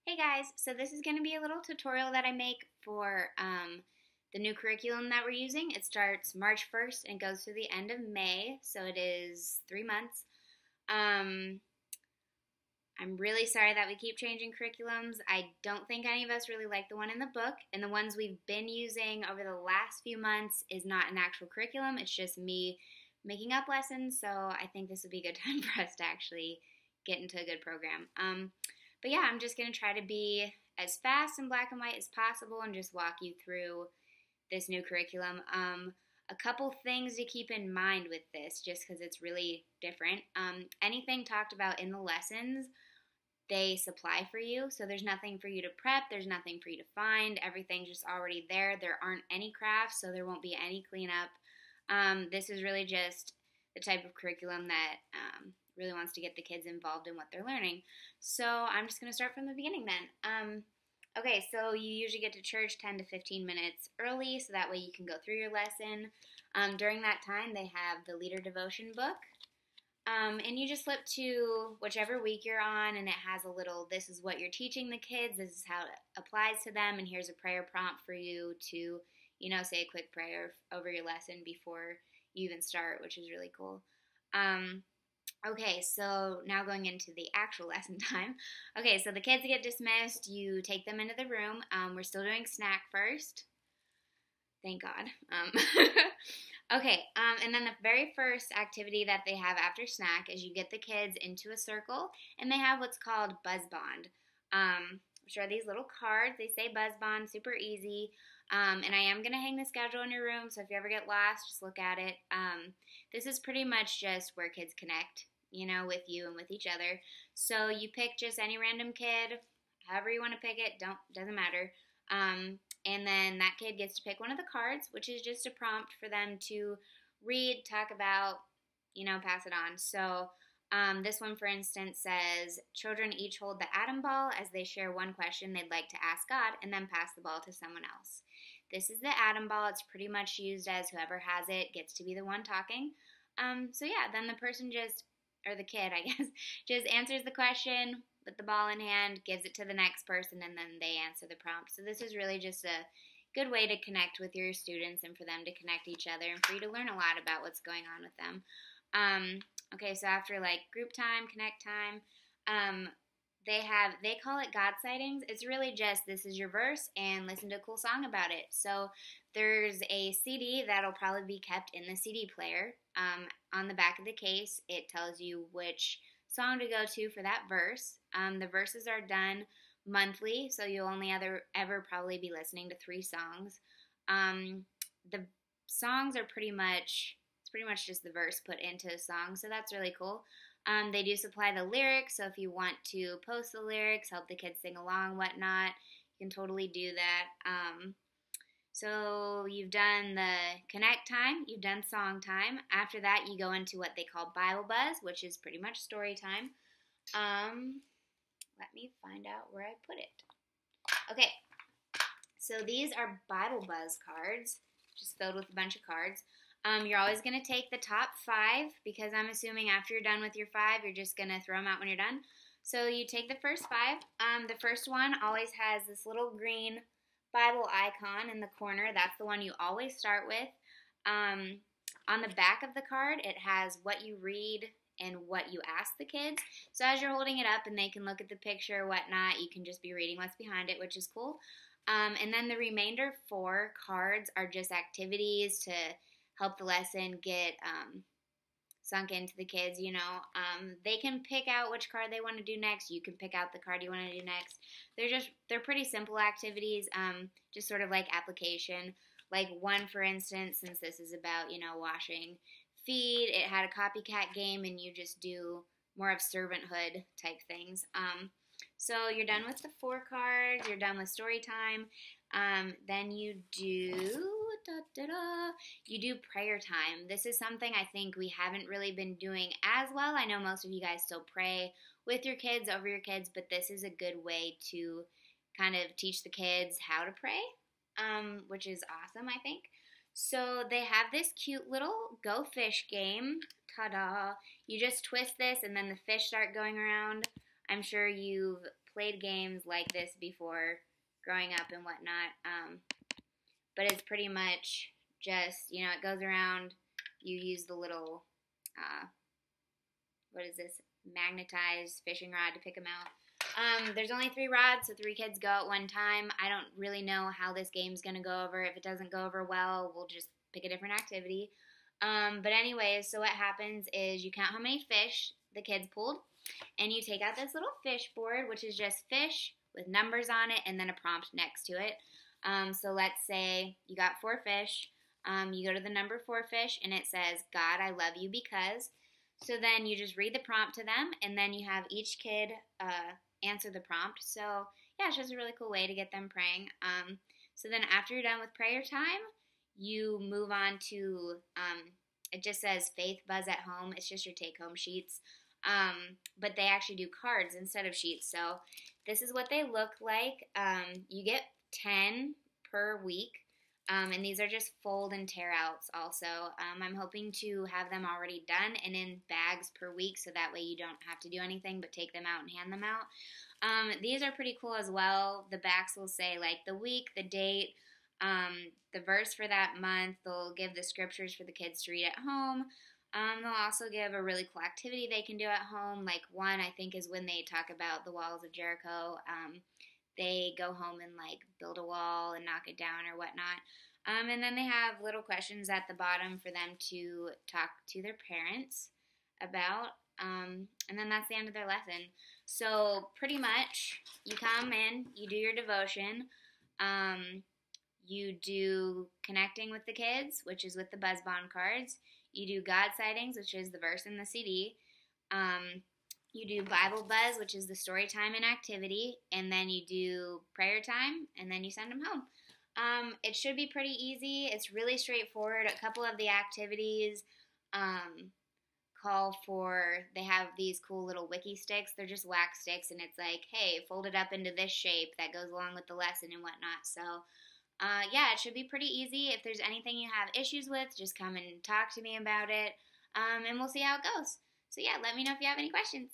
Hey guys, so this is going to be a little tutorial that I make for the new curriculum that we're using. It starts March 1st and goes through the end of May, so it is 3 months. Um, I'm really sorry that we keep changing curriculums. I don't think any of us really like the one in the book, and the ones we've been using over the last few months is not an actual curriculum. It's just me making up lessons, so I think this would be a good time for us to actually get into a good program. But yeah, I'm just going to try to be as fast and black and white as possible and just walk you through this new curriculum. A couple things to keep in mind with this, just because it's really different. Anything talked about in the lessons, they supply for you. So there's nothing for you to prep, there's nothing for you to find. Everything's just already there. There aren't any crafts, so there won't be any cleanup. This is really just the type of curriculum that really wants to get the kids involved in what they're learning. So I'm just going to start from the beginning then. Okay, so you usually get to church 10 to 15 minutes early, so that way you can go through your lesson. During that time, they have the Leader Devotion book. And you just flip to whichever week you're on, and it has a little, this is what you're teaching the kids, this is how it applies to them, and here's a prayer prompt for you to, say a quick prayer over your lesson before you even start, which is really cool. Okay, so now going into the actual lesson time. Okay, so the kids get dismissed, you take them into the room. We're still doing snack first. Thank God. Okay, and then the very first activity that they have after snack is you get the kids into a circle, and they have what's called Buzz Bond, which are these little cards. They say Buzz Bond, super easy. And I am going to hang the schedule in your room, so if you ever get lost, just look at it. This is pretty much just where kids connect, with you and with each other. So you pick just any random kid, however you want to pick it, doesn't matter. And then that kid gets to pick one of the cards, which is just a prompt for them to read, talk about, pass it on. So this one, for instance, says, children each hold the atom ball as they share one question they'd like to ask God and then pass the ball to someone else. This is the atom ball. It's pretty much used as whoever has it gets to be the one talking. So yeah, then the person or the kid, I guess, just answers the question with the ball in hand, gives it to the next person, and then they answer the prompt. So this is really just a good way to connect with your students and for them to connect each other and for you to learn a lot about what's going on with them. Okay, so after group time, connect time, they call it God sightings. It's really just, this is your verse and listen to a cool song about it. So there's a CD that'll probably be kept in the CD player. On the back of the case, it tells you which song to go to for that verse. The verses are done monthly, so you'll only ever probably be listening to 3 songs. The songs are pretty much just the verse put into a song, so that's really cool. They do supply the lyrics, so if you want to post the lyrics, help the kids sing along, whatnot, you can totally do that. So you've done the connect time, you've done song time. After that, you go into what they call Bible Buzz, which is pretty much story time. Let me find out where I put it. Okay, so these are Bible Buzz cards, just filled with a bunch of cards. You're always going to take the top 5, because I'm assuming after you're done with your 5, you're just going to throw them out when you're done. So you take the first 5. The first one always has this little green Bible icon in the corner. That's the one you always start with. On the back of the card, it has what you read and what you ask the kids. So as you're holding it up and they can look at the picture or whatnot, you can just be reading what's behind it, which is cool. And then the remainder 4 cards are just activities to help the lesson get sunk into the kids, They can pick out which card they want to do next. You can pick out the card you want to do next. They're pretty simple activities, just sort of like application. Like one, for instance, since this is about, washing feet, it had a copycat game, and you just do more of servanthood type things. So you're done with the 4 cards, you're done with story time. Then you do prayer time. This is something I think we haven't really been doing as well. I know most of you guys still pray with your kids, over your kids, but this is a good way to kind of teach the kids how to pray, which is awesome, I think. So they have this cute little Go Fish game. Ta-da! You just twist this and then the fish start going around. I'm sure you've played games like this before growing up and whatnot. But it's pretty much just, it goes around. You use the little, what is this, magnetized fishing rod to pick them out. There's only 3 rods, so 3 kids go at one time. I don't really know how this game's going to go over. If it doesn't go over well, we'll just pick a different activity. But anyways, so what happens is you count how many fish the kids pulled, and you take out this little fish board, which is just fish with numbers on it and then a prompt next to it. So let's say you got 4 fish. You go to the number 4 fish, and it says, God, I love you because. So then you just read the prompt to them, and then you have each kid answer the prompt. So yeah, it's just a really cool way to get them praying. So then after you're done with prayer time, you move on to, it just says Faith Buzz at Home. It's just your take-home sheets. But they actually do cards instead of sheets. So this is what they look like. You get 10 per week. And these are just fold and tear outs also. I'm hoping to have them already done and in bags per week, so that way you don't have to do anything but take them out and hand them out. These are pretty cool as well. The backs will say like the week, the date, the verse for that month. They'll give the scriptures for the kids to read at home. They'll also give a really cool activity they can do at home. Like one, I think, is when they talk about the walls of Jericho. They go home and like build a wall and knock it down or whatnot. And then they have little questions at the bottom for them to talk to their parents about. And then that's the end of their lesson. So pretty much you come in, you do your devotion. You do connecting with the kids, which is with the Buzz Bond cards. You do God sightings, which is the verse in the CD. You do Bible Buzz, which is the story time and activity, and then you do prayer time, and then you send them home. It should be pretty easy. It's really straightforward. A couple of the activities call for, they have these cool little wiki sticks. They're just wax sticks, and it's like, hey, fold it up into this shape that goes along with the lesson and whatnot. So, yeah, it should be pretty easy. If there's anything you have issues with, just come and talk to me about it, and we'll see how it goes. So, yeah, let me know if you have any questions.